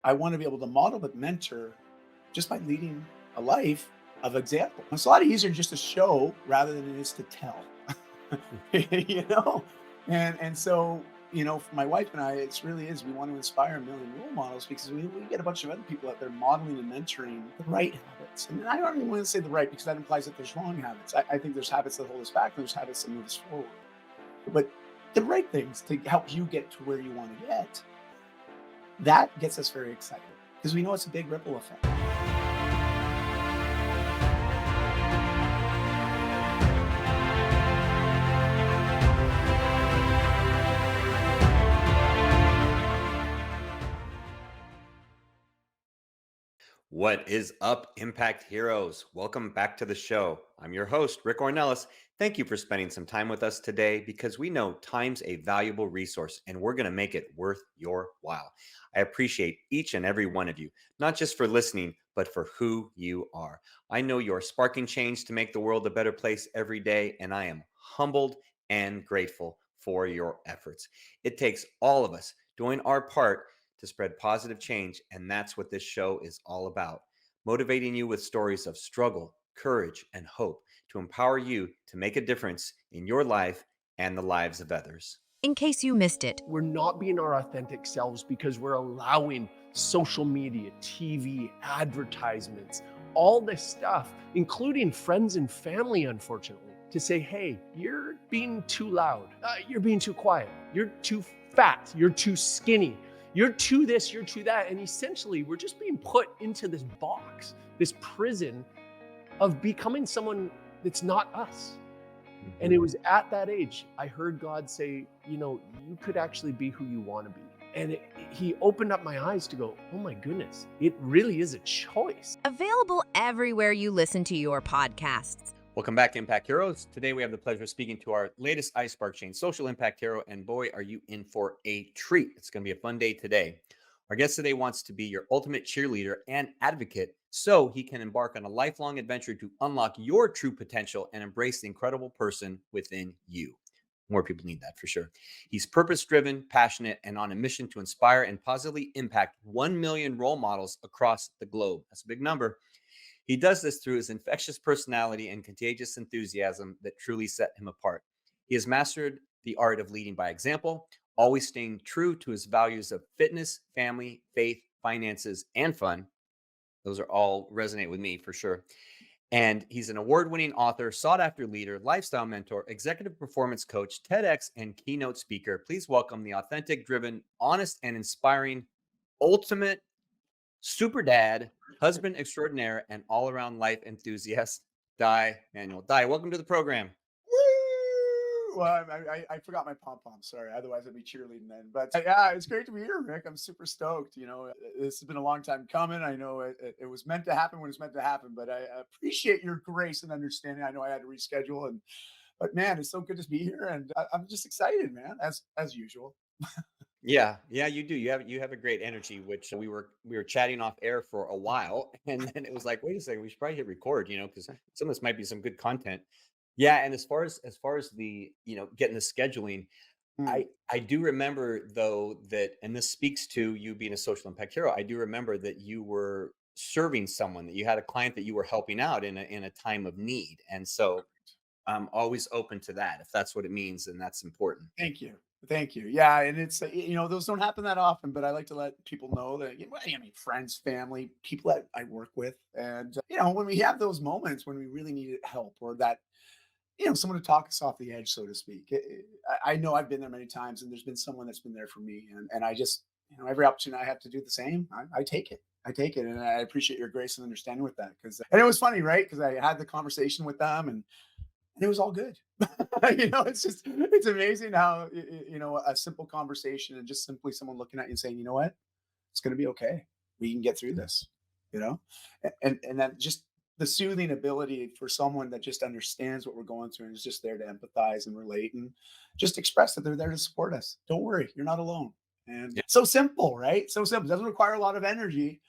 I want to be able to model but mentor just by leading a life of example. It's a lot easier just to show rather than it is to tell. you know? And so, for my wife and I, it's really is we want to inspire a million role models because we get a bunch of other people out there modeling and mentoring the right habits. And I don't even want to say the right because that implies that there's wrong habits. I think there's habits that hold us back and there's habits that move us forward. But the right things to help you get to where you want to get, that gets us very excited because we know it's a big ripple effect. What is up, Impact Heroes? Welcome back to the show. I'm your host, Rick Ornelas. Thank you for spending some time with us today because we know time's a valuable resource and we're going to make it worth your while. I appreciate each and every one of you, not just for listening, but for who you are. I know you're sparking change to make the world a better place every day, and I am humbled and grateful for your efforts. It takes all of us doing our part to spread positive change. And that's what this show is all about, motivating you with stories of struggle, courage, and hope to empower you to make a difference in your life and the lives of others. In case you missed it, We're not being our authentic selves because we're allowing social media, TV, advertisements, all this stuff, including friends and family, unfortunately, to say, hey, you're being too loud. You're being too quiet. You're too fat. You're too skinny. You're too this, you're too that. And essentially, we're just being put into this box, this prison of becoming someone that's not us. And it was at that age, I heard God say, you could actually be who you want to be. And he opened up my eyes to go, oh my goodness, it really is a choice. available everywhere you listen to your podcasts. Welcome back, Impact Heroes. Today we have the pleasure of speaking to our latest iSpark Chain social impact hero. And boy, are you in for a treat. It's going to be a fun day today. Our guest today wants to be your ultimate cheerleader and advocate so he can embark on a lifelong adventure to unlock your true potential and embrace the incredible person within you. More people need that for sure. He's purpose driven, passionate, and on a mission to inspire and positively impact 1 million role models across the globe. That's a big number. He does this through his infectious personality and contagious enthusiasm that truly set him apart. He has mastered the art of leading by example, always staying true to his values of fitness, family, faith, finances, and fun. Those are all resonate with me for sure. And he's an award winning author, sought after leader, lifestyle mentor, executive performance coach, TEDx, and keynote speaker. Please welcome the authentic, driven, honest, and inspiring ultimate super dad, husband extraordinaire, and all around life enthusiast, Dai Manuel. Dai, welcome to the program. Woo! Well, I forgot my pom pom. Sorry, otherwise I'd be cheerleading then. But yeah, it's great to be here, Rick. I'm super stoked. This has been a long time coming. I know it was meant to happen when it's meant to happen. But I appreciate your grace and understanding. I know I had to reschedule, but man, it's so good to be here, and I'm just excited, man, as usual. Yeah, you do. You have a great energy, which we were chatting off air for a while, and then it was like, wait a second, we should probably hit record, because some of this might be some good content. Yeah, and as far as the getting the scheduling, Mm. I do remember though that, and this speaks to you being a social impact hero. I do remember that you were serving someone, that you had a client that you were helping out in a time of need, and so I'm always open to that if that's what it means, and that's important. Thank you. Thank you. Yeah, and it's those don't happen that often, but I like to let people know that I mean friends, family, people that I work with, and when we have those moments when we really need help or that someone to talk us off the edge, so to speak. I know I've been there many times, and there's been someone that's been there for me, and I just every opportunity I have to do the same, I take it. I take it, and I appreciate your grace and understanding with that. And it was funny, right? Because I had the conversation with them, and it was all good. It's amazing how a simple conversation and just simply someone looking at you and saying, you know what, it's going to be okay. We can get through this. You know, and that just the soothing ability for someone that just understands what we're going through and is just there to empathize and relate and just express that they're there to support us. Don't worry, you're not alone. And so simple, right? So simple. Doesn't require a lot of energy,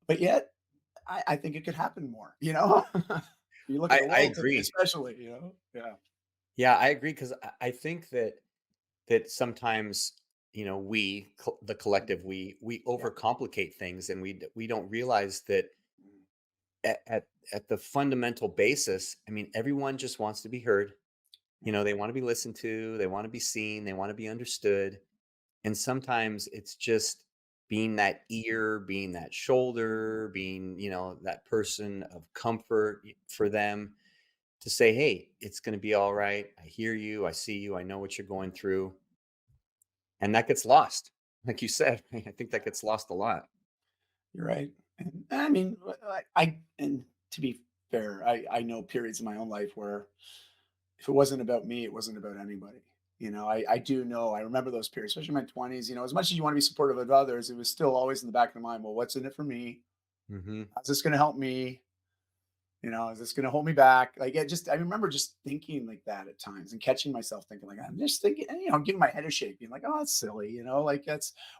but yet I think it could happen more. You look at the I world today, agree. especially. Yeah. Yeah, I agree because I think that sometimes the collective, we Yeah. overcomplicate things, and we don't realize that at the fundamental basis, I mean, everyone just wants to be heard. They want to be listened to, they want to be seen, they want to be understood. And sometimes it's just being that ear, being that shoulder, being, that person of comfort for them to say, hey, it's going to be all right. I hear you. I see you. I know what you're going through. And that gets lost. Like you said, I think that gets lost a lot. You're right. And I mean, and to be fair, I know periods in my own life where if it wasn't about me, it wasn't about anybody. I do know, I remember those periods, especially in my 20s, as much as you want to be supportive of others, it was still always in the back of the mind, well, what's in it for me? Hmm. How's this going to help me? Is this going to hold me back? Like, I remember just thinking like that at times and catching myself thinking like, I'm just thinking, and, giving my head a shake, being like, oh, that's silly. Like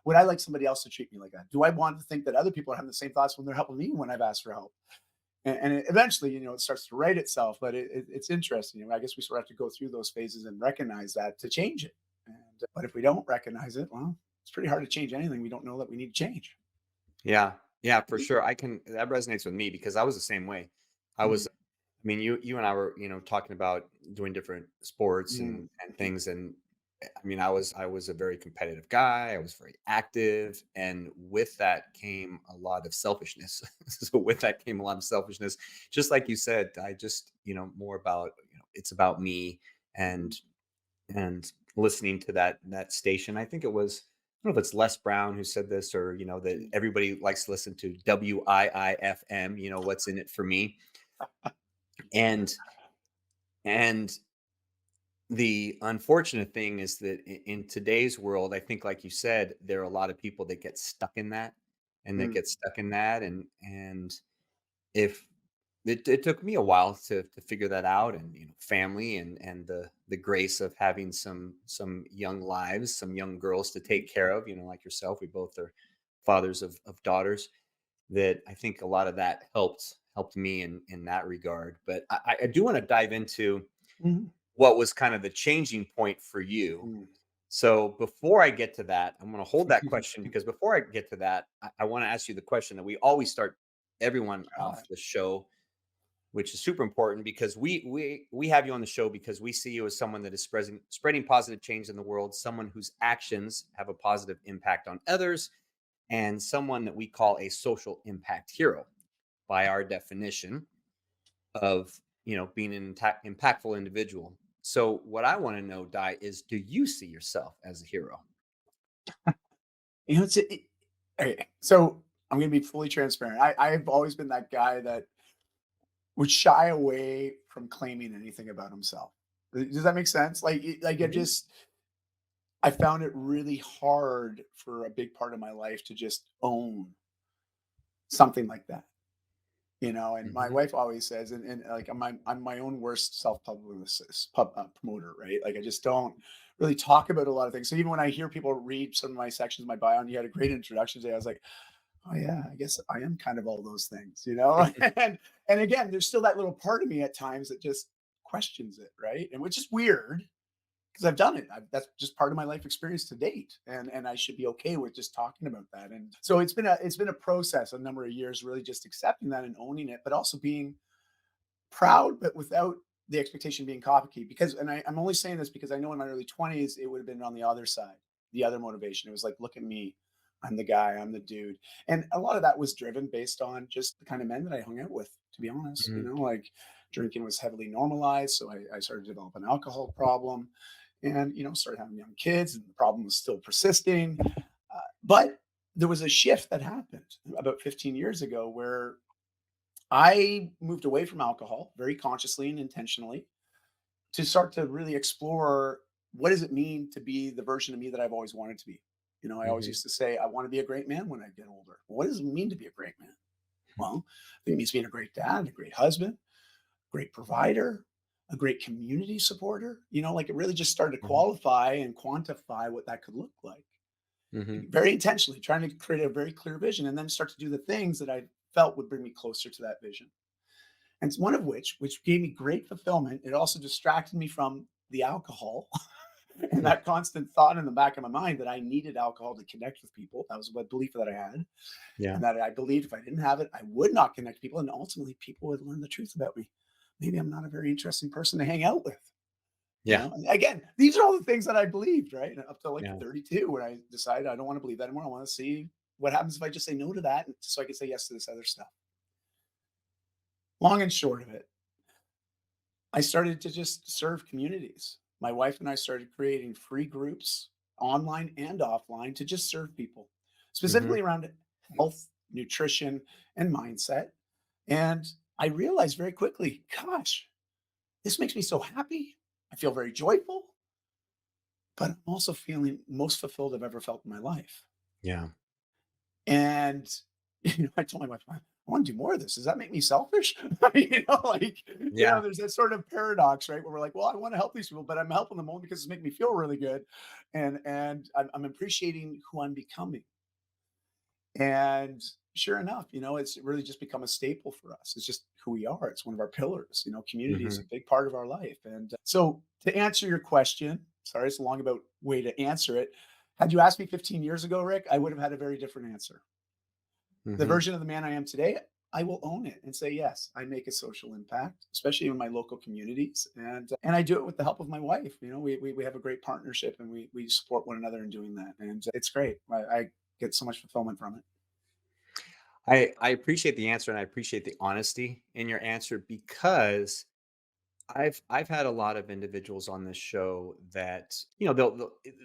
would I like somebody else to treat me like that? Do I want to think that other people are having the same thoughts when they're helping me when I've asked for help? And eventually, it starts to right itself, but it's interesting. I guess we sort of have to go through those phases and recognize that to change it. But if we don't recognize it, well, it's pretty hard to change anything we don't know that we need to change. Yeah. Yeah, for sure. That resonates with me because I was the same way. I Mm, was, I mean, you and I were, talking about doing different sports mm, and things. And I mean, I was a very competitive guy. I was very active. And with that came a lot of selfishness. So with that came a lot of selfishness. Just like you said, I just, more about, it's about me and listening to that station. I think it was, I don't know if it's Les Brown who said this, or that mm, everybody likes to listen to WIIFM. What's in it for me, and and the unfortunate thing is that in today's world, I think, like you said, there are a lot of people that get stuck in that, mm, and if it took me a while to figure that out, and family and the grace of having some young lives, some young girls to take care of, like yourself. We both are fathers of daughters. That I think a lot of that helped me in that regard. But I do want to dive into mm, what was kind of the changing point for you. mm. So before I get to that, I'm going to hold that question, because before I get to that, I want to ask you the question that we always start everyone off God. the show, which is super important, because we have you on the show because we see you as someone that is spreading positive change in the world, someone whose actions have a positive impact on others, and someone that we call a social impact hero by our definition of being an impactful individual. So what I want to know, Di, is, do you see yourself as a hero? It's okay. So I'm going to be fully transparent. I've always been that guy that would shy away from claiming anything about himself. Does that make sense? Like Hmm. I found it really hard for a big part of my life to just own something like that. And my Hmm. wife always says, and like I'm my own worst self-publicist, promoter, right? Like I just don't really talk about a lot of things. So even when I hear people read some of my sections of my bio, and you had a great introduction today, I was like, oh yeah, I guess I am kind of all those things. And again, there's still that little part of me at times that just questions it, right? And which is weird because I've done it. That's just part of my life experience to date, and I should be okay with just talking about that. And so it's been a process, a number of years, really just accepting that and owning it, but also being proud, but without the expectation being cocky. Because, and I'm only saying this because I know in my early 20s it would have been on the other side, the other motivation. It was like, look at me, I'm the guy, I'm the dude, and a lot of that was driven based on just the kind of men that I hung out with. To be honest, Hmm. like drinking was heavily normalized, so I started to develop an alcohol problem and started having young kids, and the problem was still persisting. But there was a shift that happened about 15 years ago where I moved away from alcohol very consciously and intentionally to start to really explore what does it mean to be the version of me that I've always wanted to be. I always Hmm. used to say I want to be a great man when I get older. What does it mean to be a great man? Well, I think it means being a great dad, a great husband, great provider, a great community supporter. Like it really just started to Hmm. qualify and quantify what that could look like. Hmm. Very intentionally trying to create a very clear vision and then start to do the things that I felt would bring me closer to that vision. And one of which gave me great fulfillment. It also distracted me from the alcohol And that constant thought in the back of my mind that I needed alcohol to connect with people. That was a belief that I had. Yeah. And that I believed if I didn't have it, I would not connect with people. And ultimately, people would learn the truth about me. Maybe I'm not a very interesting person to hang out with. Yeah. And again, these are all the things that I believed, right? Up to like Yeah. 32, when I decided I don't want to believe that anymore. I want to see what happens if I just say no to that, so I can say yes to this other stuff. Long and short of it, I started to just serve communities. My wife and I started creating free groups, online and offline, to just serve people, Hmm. specifically around health, nutrition, and mindset. And I realized very quickly, gosh, this makes me so happy. I feel very joyful, but I'm also feeling most fulfilled I've ever felt in my life. Yeah. And I told my wife, I want to do more of this. Does that make me selfish? Yeah. There's that sort of paradox, right? Where we're like, well, I want to help these people, but I'm helping them only because it's making me feel really good. And I'm appreciating who I'm becoming. And sure enough, it's really just become a staple for us. It's just who we are. It's one of our pillars. Community is Hmm. a big part of our life. And so to answer your question, sorry, it's a long about way to answer it. Had you asked me 15 years ago, Rick, I would have had a very different answer. The Hmm. version of the man I am today, I will own it and say, yes, I make a social impact, especially in my local communities. And I do it with the help of my wife. We have a great partnership, and we support one another in doing that. And it's great. I get so much fulfillment from it. I appreciate the answer, and I appreciate the honesty in your answer, because I've had a lot of individuals on this show that,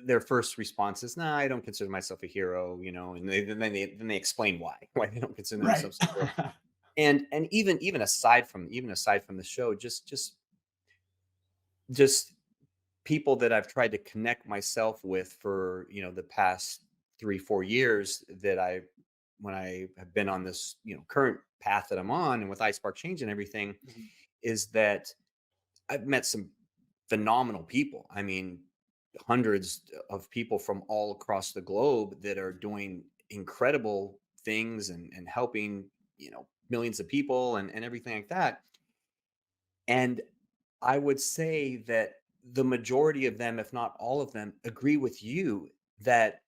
their first response is, "Nah, I don't consider myself a hero," and then they explain why they don't consider Right. themselves a hero. And even aside from the show, just people that I've tried to connect myself with for, the past 3-4 years, that I when I have been on this, current path that I'm on, and with iSpark Change and everything, Mhm. is that I've met some phenomenal people. I mean, hundreds of people from all across the globe that are doing incredible things, and helping, millions of people, and everything like that. And I would say that the majority of them, if not all of them, agree with you that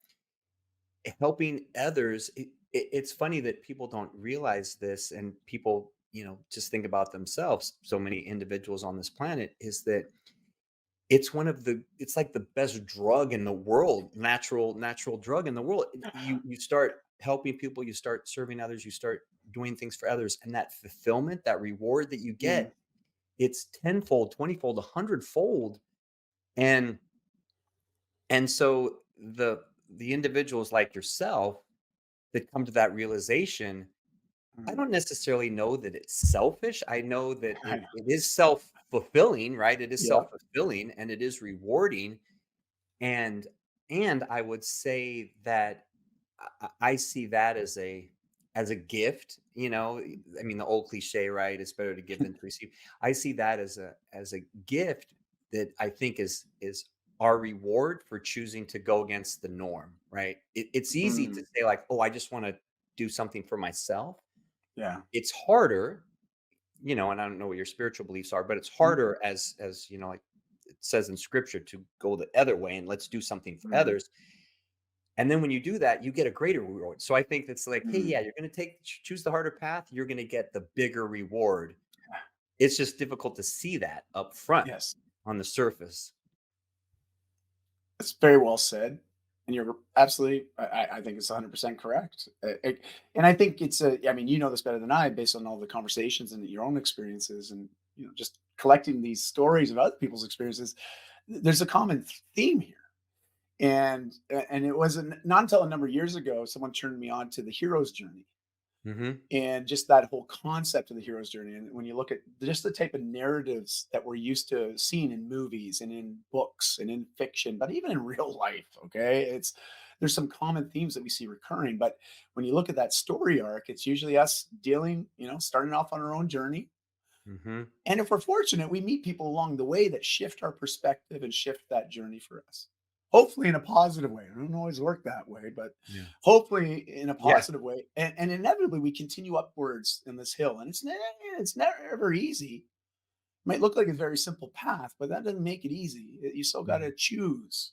helping others, it's funny that people don't realize this, and people, just think about themselves. So many individuals on this planet, is that it's like the best drug in the world, natural drug in the world. You start helping people, you start serving others, you start doing things for others, and that fulfillment, that reward that you Mm, get, it's tenfold, 20-fold, 100-fold. And and so the individuals like yourself that come to that realization, I mm. don't necessarily know that it's selfish. I know that I it, know. it is self-fulfilling, right? It is Yeah. self-fulfilling, and it is rewarding. And and I would say that I see that as a gift. I mean, the old cliche, right? It's better to give than to receive. I see that as a gift that I think is our reward for choosing to go against the norm, right? It's easy to Mm, say, like, oh, I just want to do something for myself. yeah. It's harder, and I don't know what your spiritual beliefs are, but it's Mm, harder, as like it says in scripture, to go the other way and let's do something for mm, others. And then when you do that, you get a greater reward. So I think that's like, hey, mm. yeah, you're going to choose the harder path, you're going to get the bigger reward. It's just difficult to see that up front Yes. on the surface. It's very well said, and you're absolutely. I think it's 100% correct. And I think it's a. I mean, you know this better than I, based on all the conversations and your own experiences, and just collecting these stories of other people's experiences. There's a common theme here, and it wasn't not until a number of years ago someone turned me on to the hero's journey, Hmm. and just that whole concept of the hero's journey. And when you look at just the type of narratives that we're used to seeing in movies and in books and in fiction, but even in real life, okay, there's some common themes that we see recurring. But when you look at that story arc, it's usually us dealing, starting off on our own journey. Hmm. And if we're fortunate, we meet people along the way that shift our perspective and shift that journey for us. Hopefully in a positive way. It doesn't always work that way, but Yeah. hopefully in a Yeah. positive way. And inevitably we continue upwards in this hill. And it's never ever easy, might look like a very simple path, but that doesn't make it easy. You still got Mhm. to choose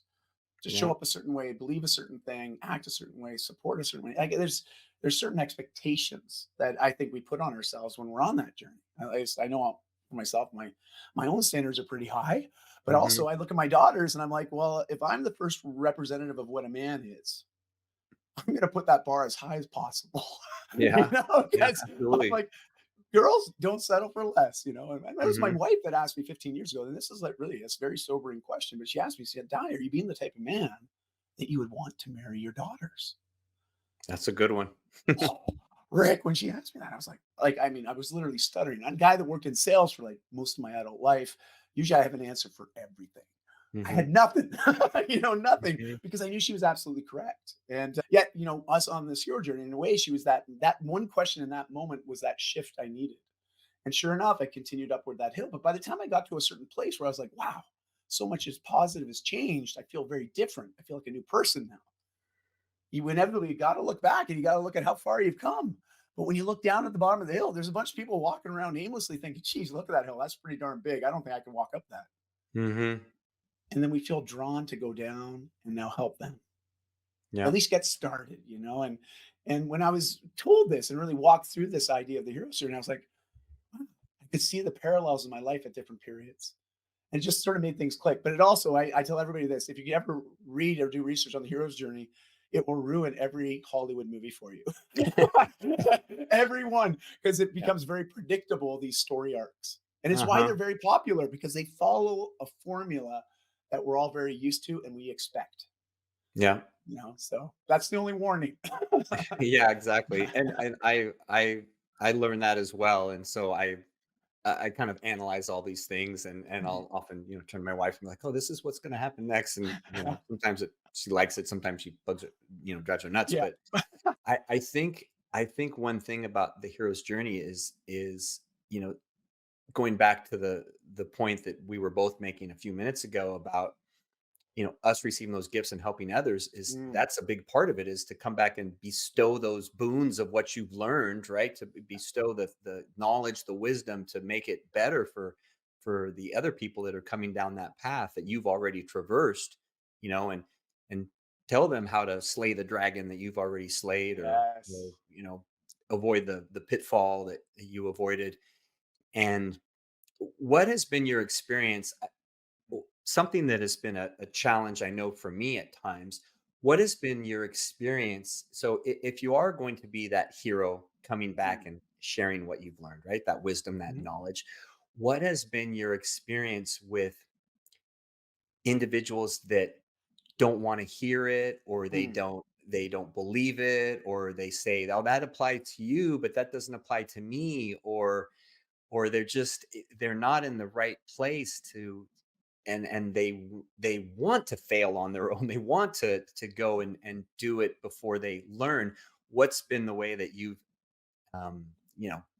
to show Yeah. up a certain way, believe a certain thing, act a certain way, support a certain way. Like there's certain expectations that I think we put on ourselves when we're on that journey. At least I know for myself, my own standards are pretty high, but Mhm. also I look at my daughters and I'm like, well, if I'm the first representative of what a man is, I'm going to put that bar as high as possible. Yeah. Yeah, Because I'm absolutely. like, girls don't settle for less, And that was my Mhm. wife that asked me 15 years ago. And this is like really a very sobering question. But she asked me, she said, Di, are you being the type of man that you would want to marry your daughters? That's a good one. Oh, Rick, when she asked me that, I was like, I mean, I was literally stuttering. I'm a guy that worked in sales for like most of my adult life. Usually I have an answer for everything. I Mhm. had nothing, nothing, Mhm. because I knew she was absolutely correct. And yet, us on this hero journey, in a way, she was that one question in that moment was that shift I needed. And sure enough, I continued upward that hill. But by the time I got to a certain place where I was like, wow, so much is positive has changed. I feel very different. I feel like a new person now. You inevitably got to look back and you got to look at how far you've come. But when you look down at the bottom of the hill, there's a bunch of people walking around aimlessly thinking, geez, look at that hill. That's pretty darn big. I don't think I can walk up that. Mhm. And then we feel drawn to go down and now help them, Yeah. at least get started, and when I was told this and really walked through this idea of the hero story, I was like, wow, I could see the parallels in my life at different periods. And it just sort of made things click. But it also, I tell everybody this: if you ever read or do research on the hero's journey, it will ruin every Hollywood movie for you. Every one, because it Yeah. becomes very predictable, these story arcs. And it's why Uh-huh. they're very popular because they follow a formula that we're all very used to and we expect. Yeah. So that's the only warning. Yeah, exactly. And I learned that as well. And so I kind of analyze all these things, and I'll often, turn to my wife and be like, "Oh, this is what's going to happen next." And sometimes she likes it, sometimes she bugs it, drives her nuts. Yeah. But I think one thing about the hero's journey is going back to the point that we were both making a few minutes ago about us receiving those gifts and helping others, is Mm, that's a big part of it, is to come back and bestow those boons of what you've learned, right? To bestow the knowledge, the wisdom, to make it better for the other people that are coming down that path that you've already traversed, and tell them how to slay the dragon that you've already slayed, or yes. avoid the pitfall that you avoided. And what has been your experience? Something that has been a challenge, I know, for me at times. What has been your experience? So, if you are going to be that hero coming back Mm, and sharing what you've learned, right? That wisdom, that mhm, knowledge. What has been your experience with individuals that don't want to hear it, or they mm. don't believe it, or they say, "Oh, that applied to you, but that doesn't apply to me," or they're not in the right place to, and they want to fail on their own. They want to go and do it before they learn. What's been the way that you've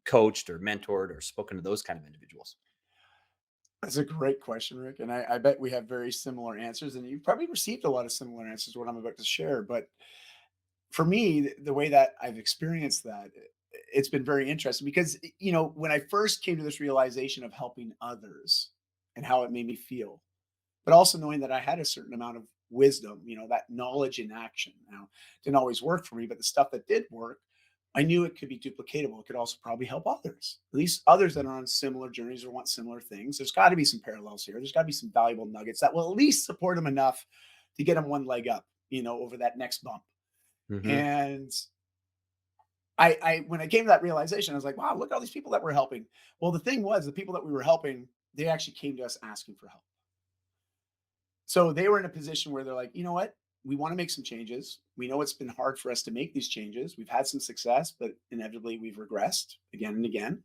coached or mentored or spoken to those kind of individuals? That's a great question, Rick. And I bet we have very similar answers. And you've probably received a lot of similar answers to what I'm about to share. But for me, the way that I've experienced that, it's been very interesting because, when I first came to this realization of helping others and how it made me feel, but also knowing that I had a certain amount of wisdom, that knowledge in action. Now, it didn't always work for me, but the stuff that did work, I knew it could be duplicatable. It could also probably help others, at least others that are on similar journeys or want similar things. There's got to be some parallels here. There's got to be some valuable nuggets that will at least support them enough to get them one leg up, over that next bump. Hmm. And when I came to that realization, I was like, wow, look at all these people that we're helping. Well, the thing was, the people that we were helping, they actually came to us asking for help. So they were in a position where they're like, you know what? We want to make some changes. We know it's been hard for us to make these changes. We've had some success, but inevitably we've regressed again and again.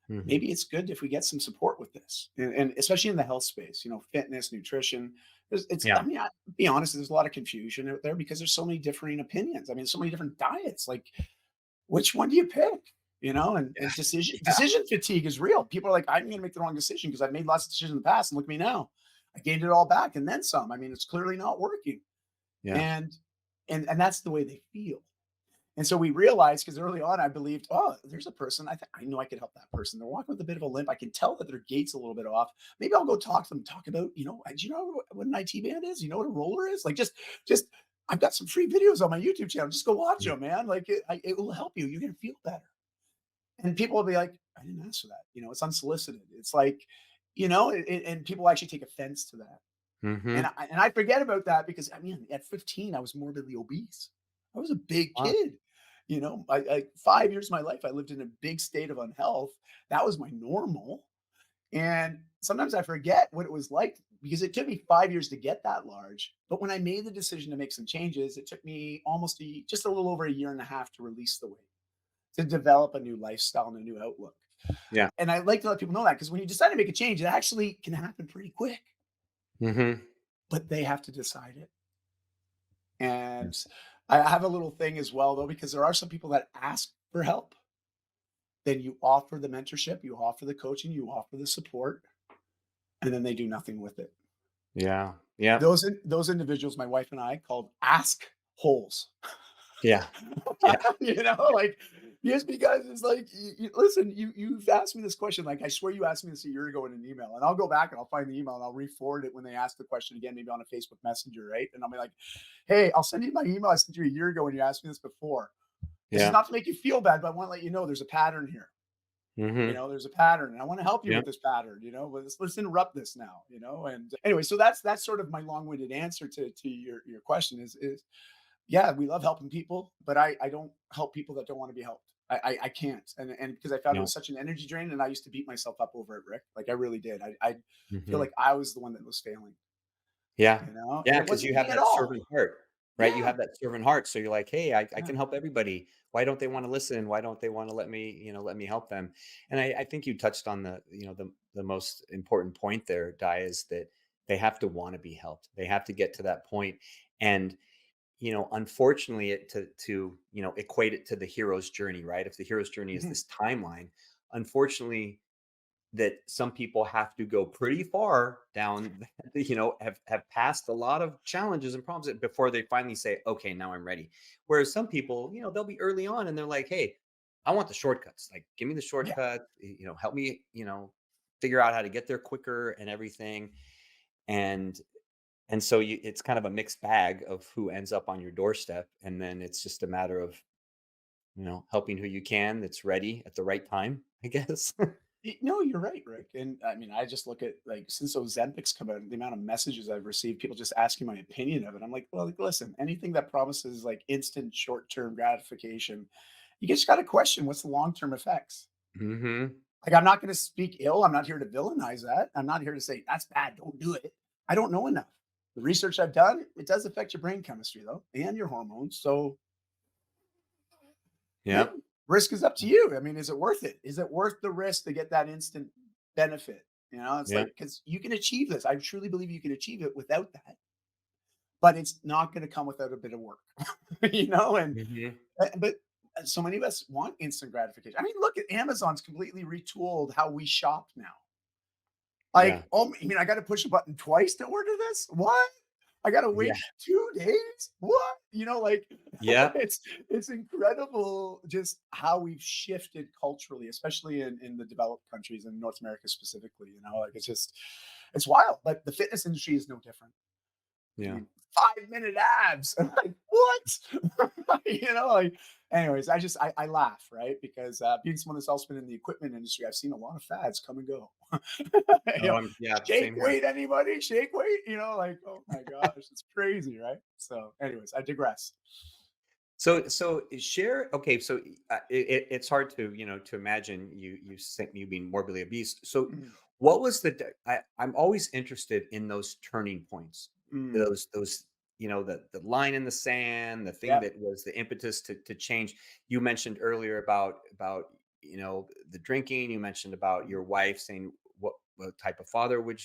Hmm. Maybe it's good if we get some support with this, and especially in the health space, fitness, nutrition. I Yeah. mean, be honest, there's a lot of confusion out there because there's so many differing opinions. I mean, so many different diets. Like, which one do you pick? And decision Yeah. decision fatigue is real. People are like, I'm going to make the wrong decision because I've made lots of decisions in the past, and look at me now. I gained it all back and then some. I mean, it's clearly not working, Yeah. and that's the way they feel. And so we realized, because early on I believed, oh, there's a person. I know I could help that person. They're walking with a bit of a limp. I can tell that their gait's a little bit off. Maybe I'll go talk to them, talk about, do you know what an IT band is? You know what a roller is? Like just I've got some free videos on my YouTube channel. Just go watch Yeah. them, man. Like it will help you. You're gonna feel better. And people will be like, I didn't ask for that. It's unsolicited. It's like, and people actually take offense to that. And Hmm. I forget about that because I mean, at 15, I was morbidly obese. I was a big Wow. kid. 5 years of my life, I lived in a big state of unhealth. That was my normal. And sometimes I forget what it was like because it took me 5 years to get that large. But when I made the decision to make some changes, it took me just a little over a year and a half to release the weight, to develop a new lifestyle and a new outlook. Yeah. And I like to let people know that because when you decide to make a change, it actually can happen pretty quick, Hmm. but they have to decide it. And I have a little thing as well, though, because there are some people that ask for help. Then you offer the mentorship, you offer the coaching, you offer the support, and then they do nothing with it. Yeah. Yeah. Those individuals, my wife and I called ask holes. Yeah. Yeah. Like just because it's like, listen, you've asked me this question. Like, I swear you asked me this a year ago in an email, and I'll go back and I'll find the email and I'll re-forward it when they ask the question again, maybe on a Facebook Messenger, right? And I'll be like, hey, I'll send you my email I sent you a year ago when you asked me this before. This is Yeah. not to make you feel bad, but I want to let you know there's a pattern here. Hmm. There's a pattern, and I want to help you Yeah. with this pattern. Let's interrupt this now. And anyway, so that's sort of my long-winded answer to your question is yeah, we love helping people, but I don't help people that don't want to be helped. I can't, and because I found it Yeah. was such an energy drain, and I used to beat myself up over it, Rick. Like I really did. I feel Hmm. like I was the one that was failing, Yeah. and Yeah. it Because you wasn't me have at that all. servant heart, right? You Yeah, have that servant heart. So you're like, hey, I yeah. can help everybody. Why don't they want to listen? Why don't they want to let me help them? And I think you touched on the most important point there, Di, is that they have to want to be helped. They have to get to that point. And unfortunately, to equate it to the hero's journey, right? If the hero's journey is Mhm. this timeline, unfortunately, that some people have to go pretty far down, have passed a lot of challenges and problems before they finally say, okay, now I'm ready. Whereas some people, they'll be early on and they're like, hey, I want the shortcuts. Like, give me the Yeah. shortcut, help me, figure out how to get there quicker and everything. And so it's kind of a mixed bag of who ends up on your doorstep. And then it's just a matter of, helping who you can that's ready at the right time, I guess. No, you're right, Rick. And I mean, I just look at like since Ozempic's come out, the amount of messages I've received, people just asking my opinion of it. I'm like, well, like, listen, anything that promises like instant short-term gratification, you just got to question what's the long-term effects. Hmm. Like, I'm not going to speak ill. I'm not here to villainize that. I'm not here to say that's bad. Don't do it. I don't know enough. The research I've done, it does affect your brain chemistry though, and your hormones. So yeah, Yeah. risk is up to you. I mean, is it worth it? Is it worth the risk to get that instant benefit? It's Yeah. like because you can achieve this. I truly believe you can achieve it without that, but it's not going to come without a bit of work. And Hmm. but so many of us want instant gratification. I mean, look at Amazon's completely retooled how we shop now. Yeah. Like, oh, you mean I got to push a button twice to order this? What? I got to Yeah. wait 2 days? What? Like Yeah. it's incredible just how we've shifted culturally, especially in the developed countries in North America specifically. Like it's wild. Like the fitness industry is no different. I Yeah. mean, 5-minute abs. I'm like, what? Like, anyways, I laugh, right? Because being someone that's also been in the equipment industry, I've seen a lot of fads come and go. you Oh, know, yeah. shake Same here. weight, anybody? Shake weight? Like, oh my gosh, it's crazy, right? So, anyways, I digress. So share. Okay. So it's hard to imagine you being morbidly obese. So Mm, what was I'm always interested in those turning points, mm, those the line in the sand, the thing yeah. that was the impetus to change. You mentioned earlier about the drinking. You mentioned about Mhm, your wife saying what type of father would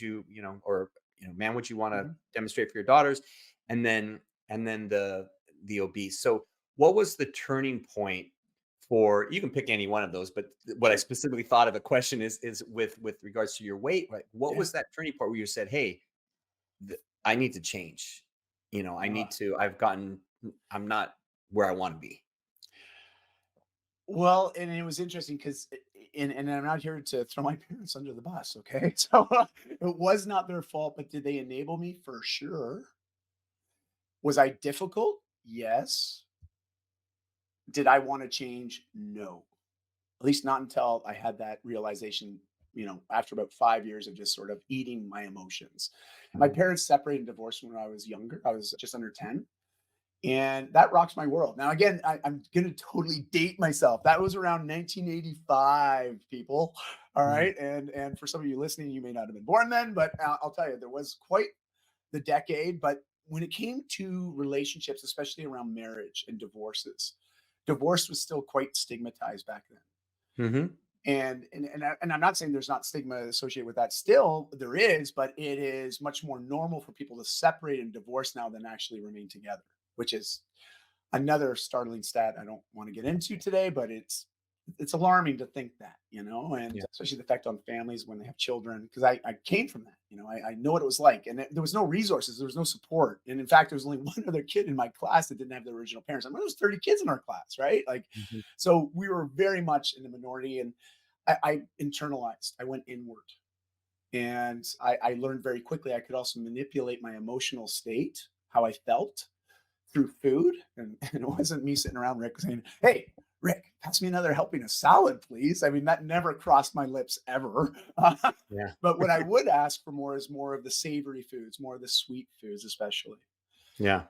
or man would you want to mhm, demonstrate for your daughters, and then the obese. So what was the turning point for, you can pick any one of those, but what I sure. specifically thought of a question is with regards to your weight, right? What Yeah. was that turning point where you said, hey, I need to change. I Uh, need to, I'm not where I want to be. Well, and it was interesting because, and I'm not here to throw my parents under the bus, okay? So it was not their fault, but did they enable me? For sure. Was I difficult? Yes. Did I want to change? No. At least not until I had that realization, after about 5 years of just sort of eating my emotions. My parents separated and divorced when I was younger. I was just under 10. And that rocks my world. Now, again, I'm going to totally date myself. That was around 1985, people. All Mhm. right. And for some of you listening, you may not have been born then, but I'll tell you, there was quite the decade. But when it came to relationships, especially around marriage and divorces, divorce was still quite stigmatized back then. Mhm. And I'm not saying there's not stigma associated with that. Still, there is, but it is much more normal for people to separate and divorce now than actually remain together, which is another startling stat I don't want to get into today, but it's alarming to think that, and Yeah. especially the effect on families when they have children. Because I came from that, I know what it was like, and there was no resources, there was no support, and in fact, there was only one other kid in my class that didn't have their original parents. I mean, there was 30 kids in our class, right? Like, Mhm. so we were very much in the minority, and I internalized. I went inward, and I learned very quickly I could also manipulate my emotional state, how I felt, through food. And it wasn't me sitting around Rick saying, "Hey, Rick, pass me another helping of salad, please." I mean, that never crossed my lips ever. Yeah. But what I would ask for more is more of the savory foods, more of the sweet foods, especially. Yeah.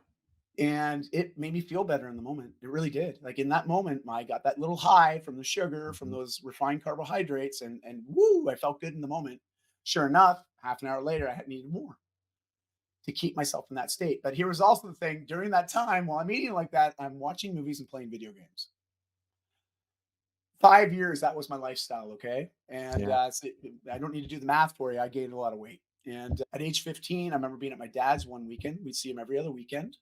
And it made me feel better in the moment. It really did. Like in that moment, I got that little high from the sugar, from Mhm. those refined carbohydrates, and woo, I felt good in the moment. Sure enough, half an hour later, I had needed more to keep myself in that state. But here was also the thing: during that time, while I'm eating like that, I'm watching movies and playing video games. 5 years, that was my lifestyle. Okay. And Yeah. I don't need to do the math for you. I gained a lot of weight. And at age 15, I remember being at my dad's one weekend. We'd see him every other weekend.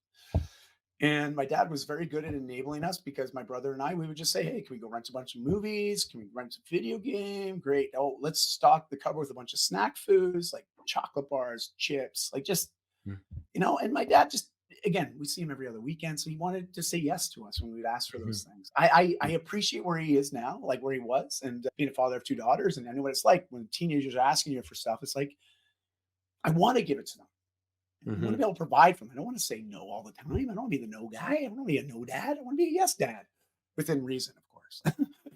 And my dad was very good at enabling us because my brother and I, we would just say, "Hey, can we go rent a bunch of movies? Can we rent a video game? Great. Oh, let's stock the cupboard with a bunch of snack foods like chocolate bars, chips, like just, Mm. and my dad just, again, we see him every other weekend. So he wanted to say yes to us when we'd ask for Mhm. those things. I appreciate where he is now, like where he was, and being a father of two daughters. And I know what it's like when teenagers are asking you for stuff. It's like, I want to give it to them. I want to Mhm. be able to provide for them. I don't want to say no all the time. I don't want to be the no guy. I don't want to be a no dad. I want to be a yes dad, within reason, of course.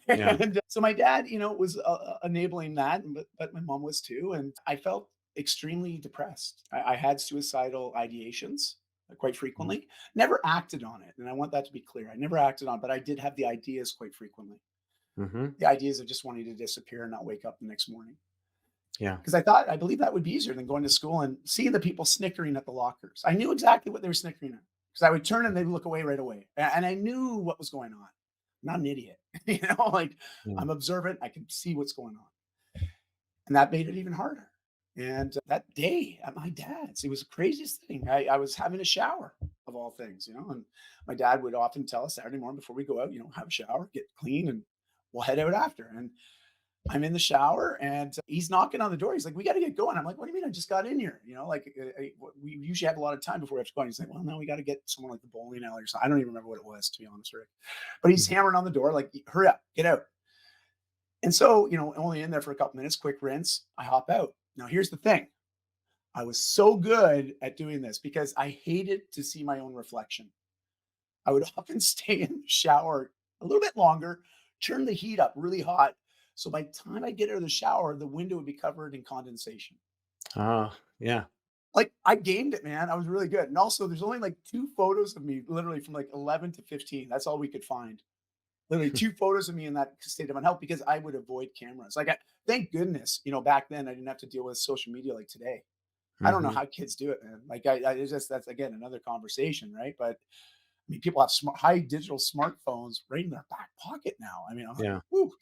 Yeah. And so my dad, was enabling that, but my mom was too. And I felt extremely depressed. I had suicidal ideations quite Mhm. frequently. Never acted on it, and I want that to be clear. I never acted on, but I did have the ideas quite frequently. Mhm. The ideas of just wanting to disappear and not wake up the next morning. Yeah. Because I believe that would be easier than going to school and seeing the people snickering at the lockers. I knew exactly what they were snickering at because I would turn and they'd look away right away. And I knew what was going on. I'm not an idiot. Like, Yeah. I'm observant. I can see what's going on. And that made it even harder. And that day at my dad's, it was the craziest thing. I was having a shower of all things, and my dad would often tell us Saturday morning before we go out, have a shower, get clean, and we'll head out after. And I'm in the shower and he's knocking on the door. He's like, "We got to get going." I'm like, "What do you mean? I just got in here." Like, we usually have a lot of time before we have to go. And he's like, "Well, no, we got to get someone like the bowling alley or something." I don't even remember what it was, to be honest, Rick. But he's Mhm. hammering on the door, like, "Hurry up, get out." And so, only in there for a couple minutes, quick rinse. I hop out. Now, here's the thing: I was so good at doing this because I hated to see my own reflection. I would often stay in the shower a little bit longer, turn the heat up really hot. So by the time I get out of the shower, the window would be covered in condensation. Ah, yeah. Like, I gamed it, man. I was really good. And also, there's only like two photos of me, literally from like 11 to 15. That's all we could find. Literally two photos of me in that state of unhealth because I would avoid cameras. Like, thank goodness, back then I didn't have to deal with social media like today. I don't know Mhm. how kids do it, man. Like, it's just, that's again another conversation, right? But I mean, people have high digital smartphones right in their back pocket now. I mean, I'm like, Yeah. whoo.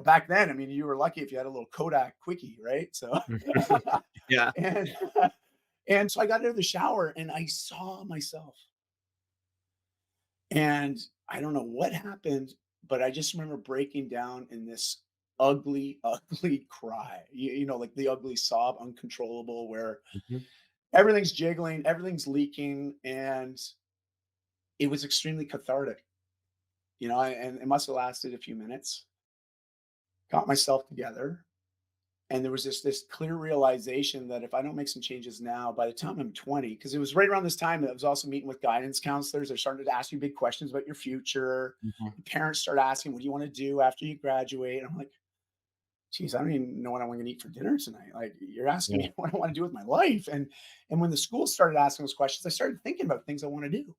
Back then, I mean, you were lucky if you had a little Kodak quickie, right? So, Yeah. and and so I got out of the shower and I saw myself, and I don't know what happened, but I just remember breaking down in this ugly, ugly cry. Like the ugly sob, uncontrollable, where Mhm. everything's jiggling, everything's leaking, and it was extremely cathartic. and it must have lasted a few minutes. Got myself together, and there was this clear realization that if I don't make some changes now, by the time I'm 20, because it was right around this time that I was also meeting with guidance counselors. They're starting to ask you big questions about your future. Mhm. Parents start asking, "What do you want to do after you graduate?" And I'm like, "Geez, I don't even know what I'm going to eat for dinner tonight. Like, you're asking Yeah. me what I want to do with my life." And when the school started asking those questions, I started thinking about things I want to do.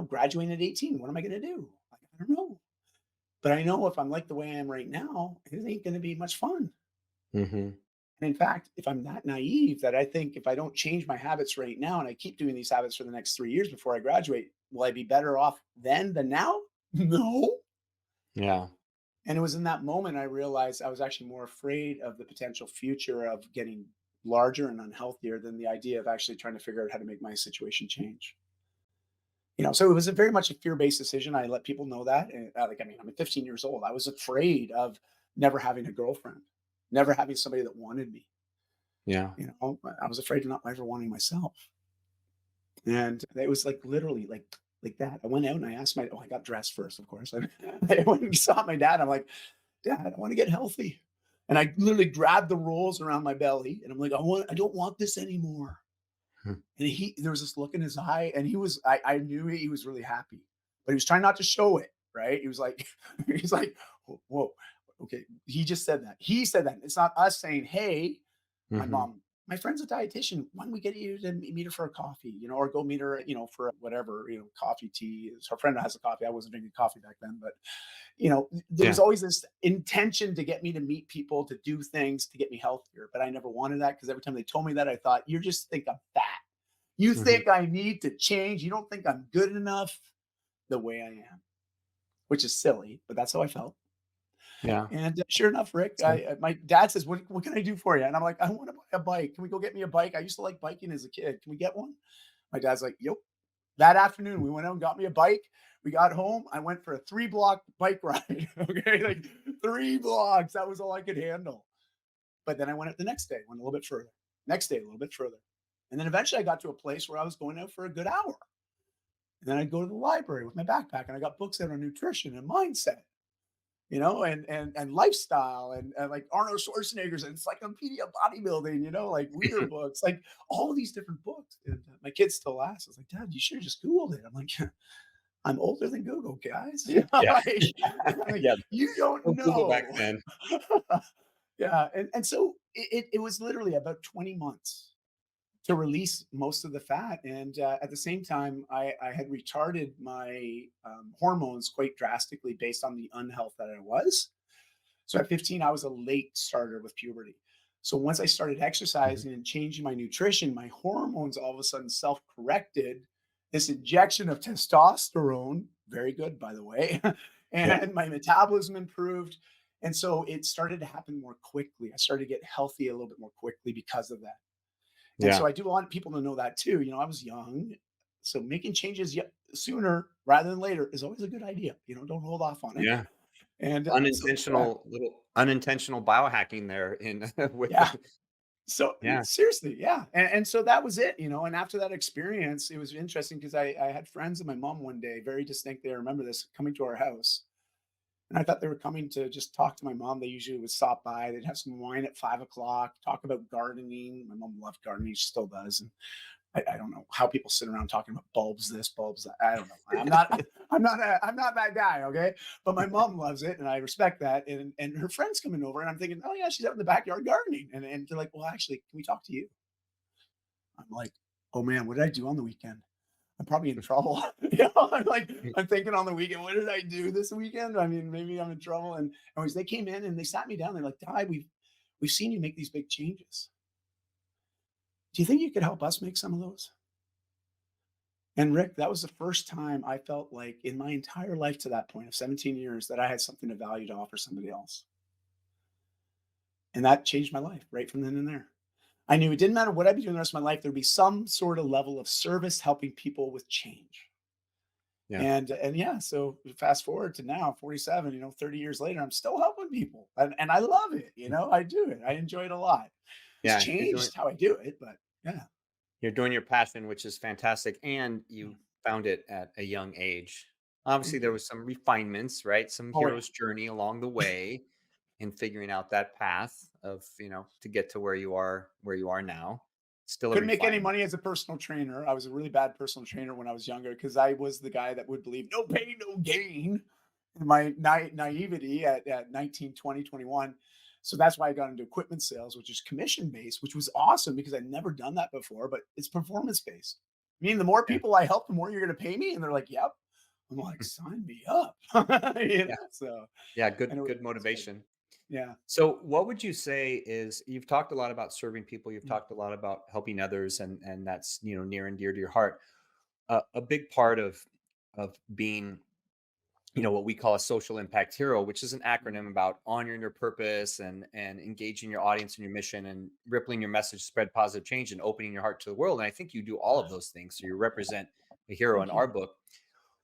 Graduating at 18, what am I going to do? Like, I don't know. But I know if I'm like the way I am right now, it ain't going to be much fun. Mhm. And in fact, if I'm that naive that I think if I don't change my habits right now and I keep doing these habits for the next 3 years before I graduate, will I be better off then than now? No. Yeah. And it was in that moment I realized I was actually more afraid of the potential future of getting larger and unhealthier than the idea of actually trying to figure out how to make my situation change. So it was a very much a fear-based decision. I let people know that. And, like, I mean, I'm 15 years old. I was afraid of never having a girlfriend, never having somebody that wanted me. Yeah. I was afraid of not ever wanting myself. And it was like literally like that. I went out and I asked I got dressed first, of course. I went and saw my dad. I'm like, "Dad, I want to get healthy." And I literally grabbed the rolls around my belly and I'm like, I don't want this anymore. Hmm. And there was this look in his eye, and I knew he was really happy, but he was trying not to show it, right? He was like, he's like, whoa, okay. He just said that. He said that. It's not us saying, "Hey, my Mhm. mom, my friend's a dietitian. Why don't we get you to meet her for a coffee, or go meet her, for whatever, coffee, tea." Her friend has a coffee. I wasn't drinking coffee back then, but there was Yeah. always this intention to get me to meet people, to do things to get me healthier. But I never wanted that because every time they told me that, I thought, you just think I'm fat. You Mhm. think I need to change. You don't think I'm good enough the way I am, which is silly, but that's how I felt. Yeah. And sure enough, Rick, So my dad says, what can I do for you? And I'm like, I want to buy a bike. Can we go get me a bike? I used to like biking as a kid. Can we get one? My dad's like, yep. That afternoon, we went out and got me a bike. We got home. I went for a 3-block bike ride. Okay. Like 3 blocks. That was all I could handle. But then I went out the next day, went a little bit further. Next day, a little bit further. And then eventually I got to a place where I was going out for a good hour. And then I'd go to the library with my backpack and I got books out on nutrition and mindset, and lifestyle and like Arnold Schwarzenegger's Encyclopedia of Bodybuilding, like reader books, like all these different books. And my kids still ask, I was like, Dad, you should have just Googled it. I'm like, I'm older than Google, guys. yeah. Like, Yeah. you don't No Google back know. then. Yeah. And so it was literally about 20 months to release most of the fat. And at the same time, I had retarded my hormones quite drastically based on the unhealth that I was. So at 15, I was a late starter with puberty. So once I started Mhm. exercising and changing my nutrition, my hormones all of a sudden self corrected. This injection of testosterone, very good, by the way, Yeah. and my metabolism improved. And so it started to happen more quickly. I started to get healthy a little bit more quickly because of that. And so Yeah. I do want people to know that too. I was young. So making changes sooner rather than later is always a good idea. Don't hold off on it. Yeah. And so, yeah, Unintentional little unintentional biohacking there in with yeah. the So yeah. seriously, yeah. And so that was it. And after that experience, it was interesting because I had friends and my mom one day, very distinctly, I remember this, coming to our house. And I thought they were coming to just talk to my mom. They usually would stop by. They'd have some wine at 5 o'clock, talk about gardening. My mom loved gardening. She still does. And I don't know how people sit around talking about bulbs this, bulbs that. I don't know. I'm not that guy, okay? But my mom loves it, and I respect that. And her friends coming over, and I'm thinking, oh yeah, she's out in the backyard gardening. And they're like, well, actually, can we talk to you? I'm like, oh man, what did I do on the weekend? I'm probably in trouble. I'm thinking on the weekend, what did I do this weekend? I mean, maybe I'm in trouble. And anyways, they came in and they sat me down. They're like, Di, we've seen you make these big changes. Do you think you could help us make some of those? And Rick, that was the first time I felt like in my entire life to that point of 17 years that I had something of value to offer somebody else. And that changed my life right from then and there. I knew it didn't matter what I'd be doing the rest of my life, there'd be some sort of level of service helping people with change. Yeah. And yeah, so fast forward to now, 47, 30 years later, I'm still helping people. And I love it. I do it. I enjoy it a lot. It's Yeah. You're doing changed how I do it, but yeah. you're doing your passion, which is fantastic, and Yeah. you found it at a young age. Obviously, Thank there you. was some refinements, right? Some Oh yeah. hero's journey along the way in figuring out that path of, to get to where you are now. Still a Couldn't make any refinement. money as a personal trainer. I was a really bad personal trainer when I was younger because I was the guy that would believe no pain, no gain in my naivety at 19, 20, 21. So that's why I got into equipment sales, which is commission based, which was awesome because I'd never done that before, but it's performance based. Meaning the more Yeah. people I help, the more you're going to pay me. And they're like, yep. I'm like, sign me up. Yeah. So, Yeah. and Good it's good. motivation. Yeah. So, what would you say is you've talked a lot about serving people, you've Mm, talked a lot about helping others, and that's near and dear to your heart. A big part of being what we call a social impact hero, which is an mm. acronym about honoring your purpose and engaging your audience in your mission and rippling your message, spread positive change, and opening your heart to the world. And I think you do all of those things. So you represent a hero in Thank you. our book.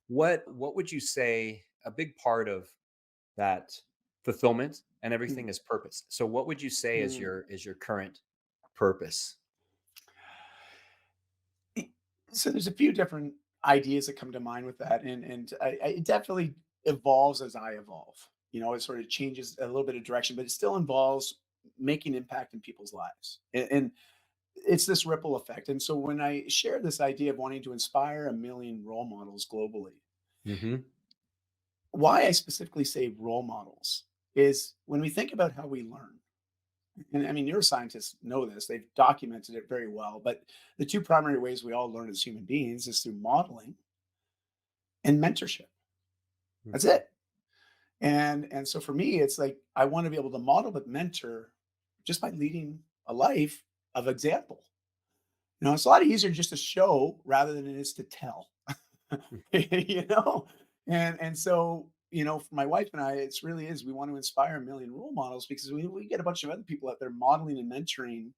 What would you say a big part of that fulfillment and Mm, everything is purpose? So what would you say mm. is your current purpose? So there's a few different ideas that come to mind with that, and it definitely evolves as I evolve. It sort of changes a little bit of direction, but it still involves making impact in people's lives, and it's this ripple effect. And so when I share this idea of wanting to inspire a million role models globally, Hmm. why I specifically say role models is when we think about how we learn. And I mean, neuroscientists know this, they've documented it very well. But the two primary ways we all learn as human beings is through modeling and mentorship. That's Hmm. it. And so for me, it's like I want to be able to model but mentor just by leading a life of example. It's a lot easier just to show rather than it is to tell. you know? And so, for my wife and I, it's really is we want to inspire a million role models because we get a bunch of other people out there modeling and mentoring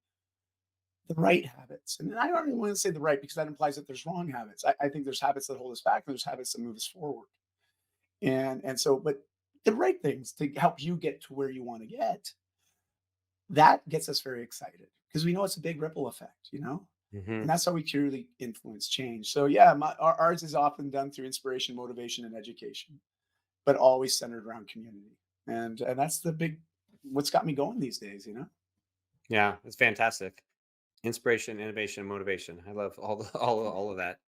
the right habits. And I don't even want to say the right because that implies that there's wrong habits. I think there's habits that hold us back and there's habits that move us forward. And so, but the right things to help you get to where you want to get, that gets us very excited because we know it's a big ripple effect. And Hmm. that's how we truly influence change. So yeah, ours is often done through inspiration, motivation, and education, but always centered around community. And that's the big what's got me going these days. Yeah, it's fantastic. Inspiration, innovation, and motivation. I love all of that.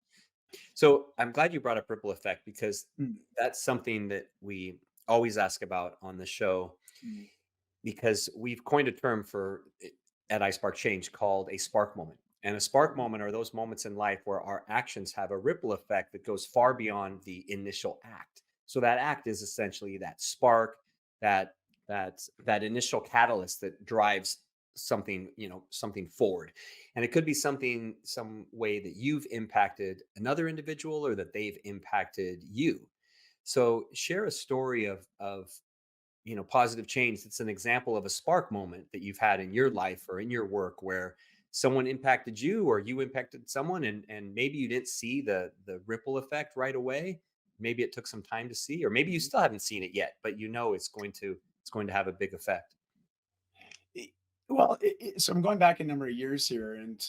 So I'm glad you brought up ripple effect because Mm, that's something that we always ask about on the show mm, because we've coined a term for at iSpark Change called a spark moment. And a spark mm, moment are those moments in life where our actions have a ripple effect that goes far beyond the initial act. So that act is essentially that spark, that that initial catalyst that drives something forward. And it could be some way that you've impacted another individual or that they've impacted you. So share a story of positive change that's an example of a spark moment that you've had in your life or in your work where someone impacted you or you impacted someone and maybe you didn't see the ripple effect right away. Maybe it took some time to see, or maybe you mhm. still haven't seen it yet, but it's going to have a big effect. E- Well, so I'm going back a number of years here, and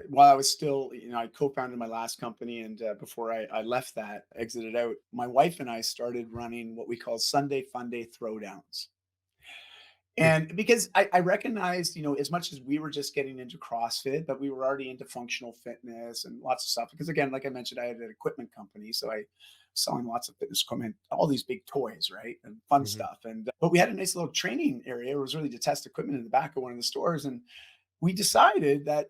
while I was still, I co-founded my last company, and before I left that, exited out, my wife and I started running what we call Sunday Fun Day Throwdowns. Hmm. And because I recognized, as much as we were just getting into CrossFit, but we were already into functional fitness and lots of stuff. Because again, like I mentioned, I had an equipment company, so I was selling lots of fitness equipment, all these big toys, right, and fun Hmm. stuff. And but we had a nice little training area. It was really to test equipment in the back of one of the stores, and we decided that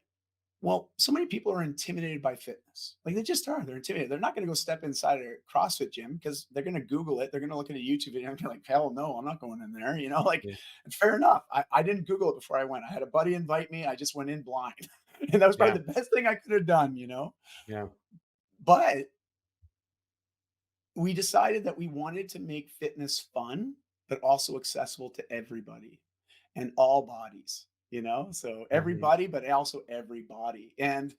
well, so many people are intimidated by fitness. Like they just are. They're intimidated. They're not going to go step inside a CrossFit gym because they're going to Google it. They're going to look at a YouTube video and be like, hell no, I'm not going in there. Like, Yeah. and fair enough. I didn't Google it before I went. I had a buddy invite me. I just went in blind. And that was Yeah. probably the best thing I could have done. Yeah. But we decided that we wanted to make fitness fun, but also accessible to everybody and all bodies. So Hmm. everybody, but also everybody. And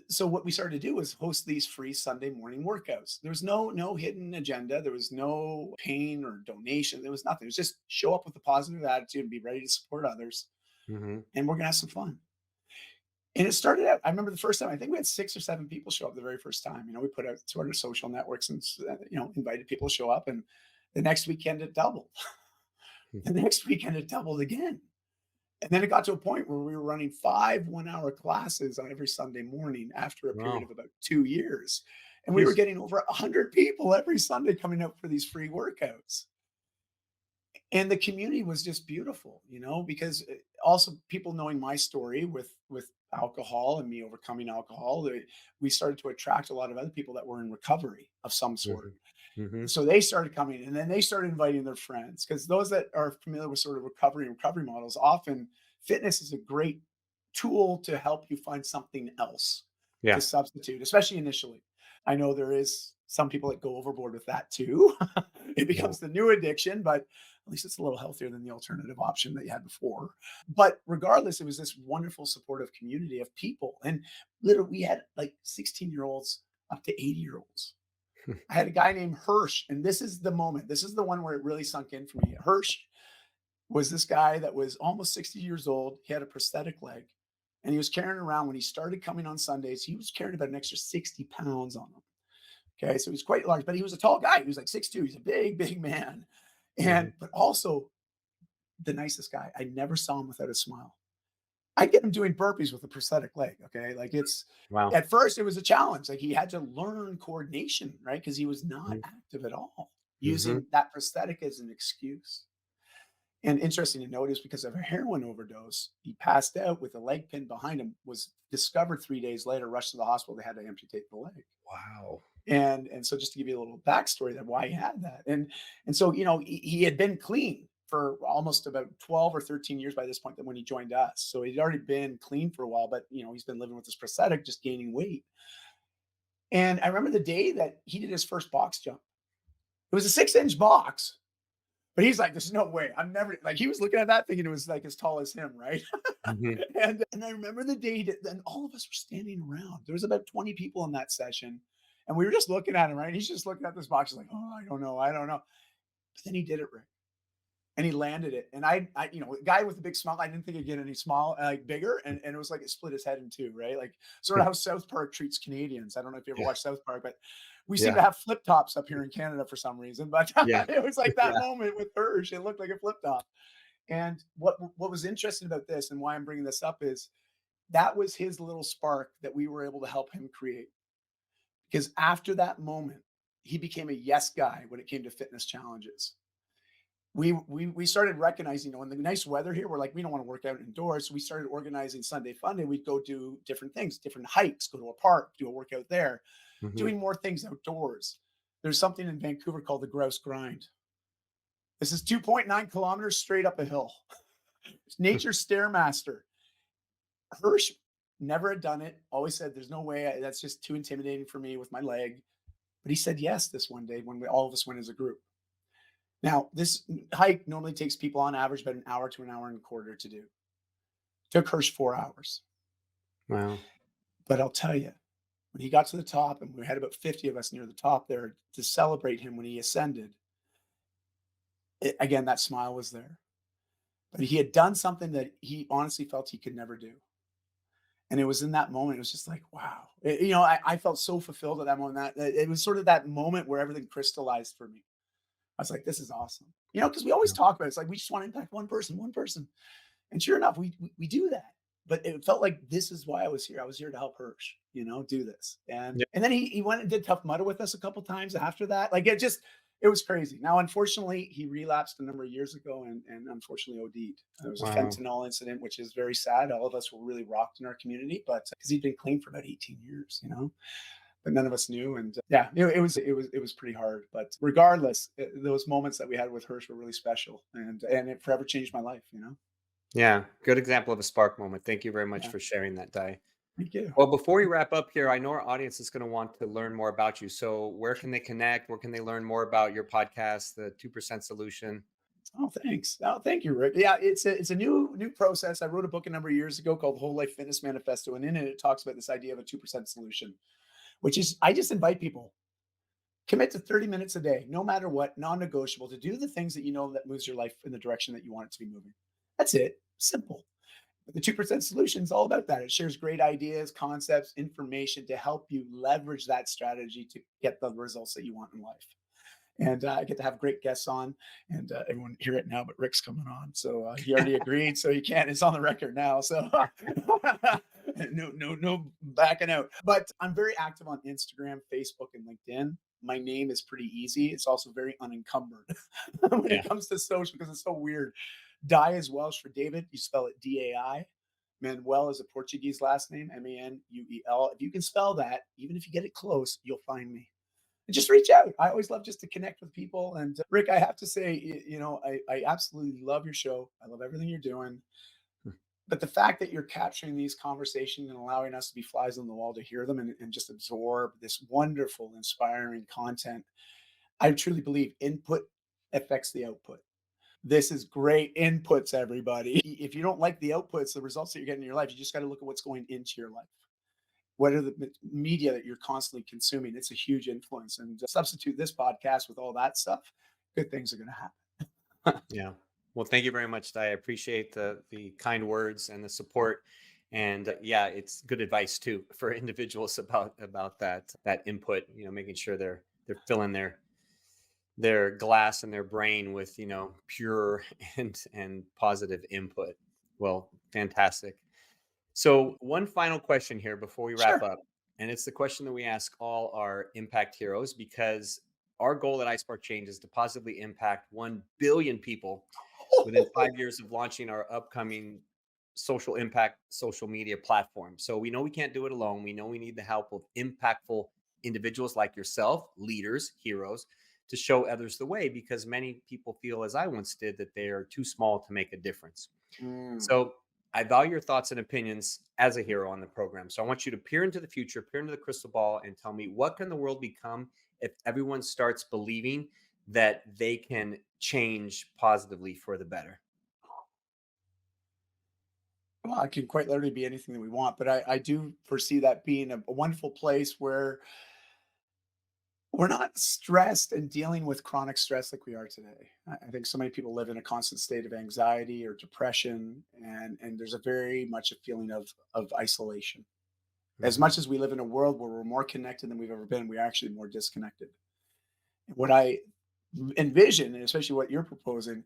so what we started to do was host these free Sunday morning workouts. There was no hidden agenda. There was no pain or donation. There was nothing. It was just show up with a positive attitude and be ready to support others. Hmm. And we're gonna have some fun. And it started out, I remember the first time, I think we had 6 or 7 people show up the very first time. We put out to our social networks and, invited people to show up. And the next weekend it doubled. The next weekend it doubled again. And then it got to a point where we were running 5 1-hour classes on every Sunday morning after a period of Wow. about 2 years. And we were Jeez. getting over 100 people every Sunday coming out for these free workouts. And the community was just beautiful, because also people knowing my story with alcohol and me overcoming alcohol, we started to attract a lot of other people that were in recovery of some sort. Mhm. Mhm. So they started coming, and then they started inviting their friends, because those that are familiar with sort of recovery models, often fitness is a great tool to help you find something else to Yeah. substitute, especially initially. I know there is some people that go overboard with that too. It Yeah. becomes the new addiction, but at least it's a little healthier than the alternative option that you had before. But regardless, it was this wonderful supportive community of people. And literally, we had like 16-year-olds up to 80-year-olds. I had a guy named Hirsch, and this is the moment. This is the one where it really sunk in for me. Hirsch was this guy that was almost 60 years old. He had a prosthetic leg, and he was carrying around when he started coming on Sundays. He was carrying about an extra 60 pounds on him. Okay. So he's quite large, but he was a tall guy. He was like 6'2". He's a big, big man. Mhm. But also the nicest guy. I never saw him without a smile. I get him doing burpees with a prosthetic leg. Okay. Like, Wow. at first it was a challenge. Like, he had to learn coordination, right? Because he was not Mhm. active at all, Mhm. using that prosthetic as an excuse. And interesting to note is, because of a heroin overdose, he passed out with a leg pinned behind him, was discovered 3 days later, rushed to the hospital. They had to amputate the leg. Wow. And so, just to give you a little backstory that why he had that. And so, he had been clean for almost about 12 or 13 years by this point, that when he joined us. So he'd already been clean for a while, but he's been living with this prosthetic, just gaining weight. And I remember the day that he did his first box jump. It was a 6-inch box, but he's like, "There's no way. I'm never," like, he was looking at that thinking it was like as tall as him, right? Mhm. And I remember the day that then all of us were standing around. There was about 20 people in that session. And we were just looking at him, right? He's just looking at this box. He's like, "Oh, I don't know. I don't know." But then he did it right. And he landed it. And a guy with a big smile, I didn't think he'd get any small, like, bigger. And it was like it split his head in two, right? Like, sort of how South Park treats Canadians. I don't know if you ever Yeah. watched South Park, but we seem to Yeah. have flip tops up here in Canada for some reason. But Yeah. it was like that Yeah. moment with Hirsch. It looked like a flip top. And what was interesting about this, and why I'm bringing this up, is that was his little spark that we were able to help him create. Because after that moment, he became a yes guy when it came to fitness challenges. We started recognizing, in the nice weather here, we're like, we don't want to work out indoors. So we started organizing Sunday Fun Day. We'd go do different things, different hikes, go to a park, do a workout there, Mhm. doing more things outdoors. There's something in Vancouver called the Grouse Grind. This is 2.9 kilometers straight up a hill. It's nature's stairmaster. Hirsch never had done it. Always said, "There's no way. That's just too intimidating for me with my leg." But he said yes this one day when all of us went as a group. Now, this hike normally takes people on average about an hour to an hour and a quarter to do. Took Hirsch 4 hours. Wow. But I'll tell you, when he got to the top, and we had about 50 of us near the top there to celebrate him when he ascended, again, that smile was there. But he had done something that he honestly felt he could never do. And it was in that moment, it was just like, wow. I felt so fulfilled at that moment. That it was sort of that moment where everything crystallized for me. I was like, this is awesome. Because we always Yeah. talk about it. It's like, we just want to impact one person, one person. And sure enough, we do that. But it felt like this is why I was here. I was here to help Hirsch, do this. And Yeah. and then he went and did Tough Mudder with us a couple times after that. Like, it was crazy. Now, unfortunately, he relapsed a number of years ago, and unfortunately OD'd. There was a Wow. fentanyl incident, which is very sad. All of us were really rocked in our community, but because he'd been clean for about 18 years. But none of us knew. And yeah, it was pretty hard. But regardless, those moments that we had with Hirsch were really special, and it forever changed my life. Yeah. Good example of a spark moment. Thank you very much Yeah, for sharing that, Di. thank you. Well, before we wrap up here, I know our audience is going to want to learn more about you. So, where can they connect? Where can they learn more about your podcast, the 2% Solution? Oh, thanks. Oh, thank you, Rick. Yeah, it's a new process. I wrote a book a number of years ago called The Whole Life Fitness Manifesto, and in it talks about this idea of a 2% solution, which is, I just invite people, commit to 30 minutes a day, no matter what, non-negotiable, to do the things that that moves your life in the direction that you want it to be moving. That's it. Simple. But the 2% solution is all about that. It shares great ideas, concepts, information to help you leverage that strategy to get the results that you want in life. And I get to have great guests on, and everyone hear it now, but Rick's coming on, so he already agreed, so he can't. It's on the record now, so no backing out. But I'm very active on Instagram, Facebook, and LinkedIn. My name is pretty easy. It's also very unencumbered when Yeah. it comes to social because it's so weird. Dai is Welsh for David. You spell it Dai. Manuel is a Portuguese last name, Manuel. If you can spell that, even if you get it close, you'll find me. And just reach out. I always love just to connect with people. And Rick, I have to say, I absolutely love your show. I love everything you're doing. But the fact that you're capturing these conversations and allowing us to be flies on the wall to hear them and just absorb this wonderful, inspiring content, I truly believe input affects the output. This is great inputs, everybody. If you don't like the outputs, the results that you're getting in your life, you just got to look at what's going into your life. What are the media that you're constantly consuming? It's a huge influence. And substitute this podcast with all that stuff, good things are going to happen. Yeah. Well, thank you very much, Di. I appreciate the kind words and the support. And yeah, it's good advice too for individuals about that input. Making sure they're filling their glass and their brain with pure and positive input. Well, fantastic. So one final question here before we wrap Sure. up, and it's the question that we ask all our impact heroes, because our goal at iSpark Change is to positively impact 1 billion people within 5 years of launching our upcoming social impact social media platform. So we know we can't do it alone. We know we need the help of impactful individuals like yourself, leaders, heroes, to show others the way, because many people feel, as I once did, that they are too small to make a difference. Mm. So I value your thoughts and opinions as a hero on the program. So I want you to peer into the future, peer into the crystal ball, and tell me, what can the world become if everyone starts believing that they can change positively for the better? Well, it can quite literally be anything that we want, but I do foresee that being a wonderful place where we're not stressed and dealing with chronic stress like we are today. I think so many people live in a constant state of anxiety or depression, and there's a very much a feeling of isolation. As Mhm. much as we live in a world where we're more connected than we've ever been, we're actually more disconnected. What I envision, and especially what you're proposing,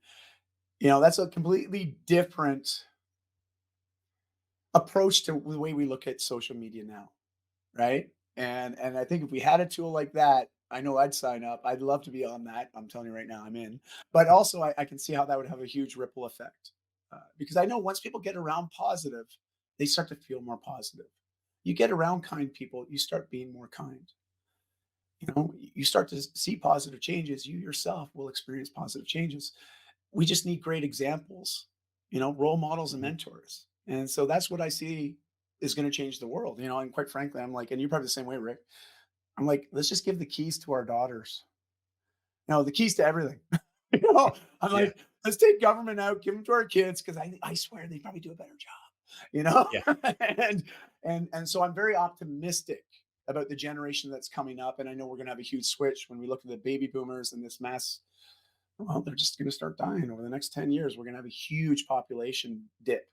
that's a completely different approach to the way we look at social media now, right? And I think if we had a tool like that, I know I'd sign up. I'd love to be on that. I'm telling you right now, I'm in. But also, I can see how that would have a huge ripple effect, because I know once people get around positive, they start to feel more positive. You get around kind people, you start being more kind. You start to see positive changes. You yourself will experience positive changes. We just need great examples, role models and Mhm. mentors. And so that's what I see is going to change the world. And quite frankly, I'm like, and you're probably the same way, Rick. I'm like, let's just give the keys to our daughters. The keys to everything. I'm Yeah. like, let's take government out, give them to our kids, because I swear they probably do a better job. Yeah. and and so I'm very optimistic about the generation that's coming up. And I know we're gonna have a huge switch when we look at the baby boomers and this mess. Well, they're just gonna start dying over the next 10 years. We're gonna have a huge population dip.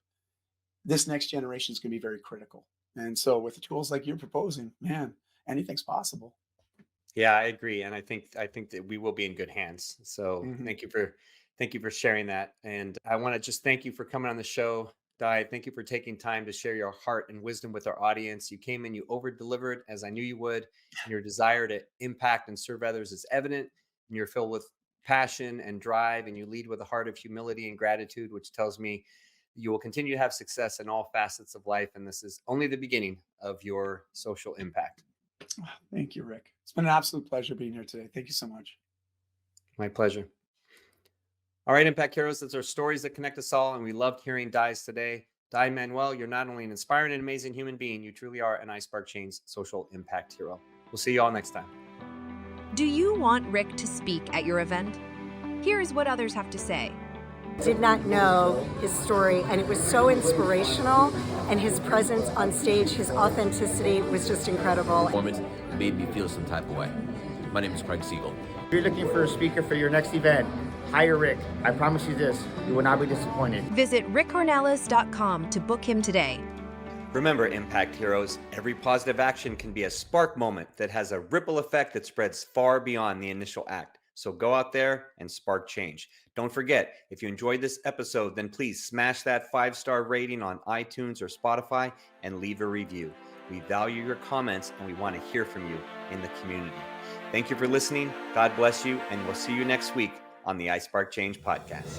This next generation is gonna be very critical. And so with the tools like you're proposing, man, anything's possible. Yeah, I agree, and I think that we will be in good hands. So Mhm. thank you for sharing that, and I want to just thank you for coming on the show, Di. Thank you for taking time to share your heart and wisdom with our audience. You came in, you over delivered, as I knew you would, and your desire to impact and serve others is evident. And you're filled with passion and drive, and you lead with a heart of humility and gratitude, which tells me you will continue to have success in all facets of life. And this is only the beginning of your social impact. Thank you, Rick. It's been an absolute pleasure being here today. Thank you so much. My pleasure. All right, Impact Heroes, that's our stories that connect us all. And we loved hearing Dai's today. Dai Manuel, you're not only an inspiring and amazing human being, you truly are an iSpark Chain's social impact hero. We'll see you all next time. Do you want Rick to speak at your event? Here's what others have to say. Did not know his story, and it was so inspirational, and his presence on stage, his authenticity was just incredible. Performance made me feel some type of way. My name is Craig Siegel. If you're looking for a speaker for your next event, hire Rick. I promise you this, you will not be disappointed. Visit rickcornelis.com to book him today. Remember, Impact Heroes, every positive action can be a spark moment that has a ripple effect that spreads far beyond the initial act. So go out there and spark change. Don't forget, if you enjoyed this episode, then please smash that 5-star rating on iTunes or Spotify and leave a review. We value your comments and we want to hear from you in the community. Thank you for listening. God bless you, and we'll see you next week on the iSpark Change podcast.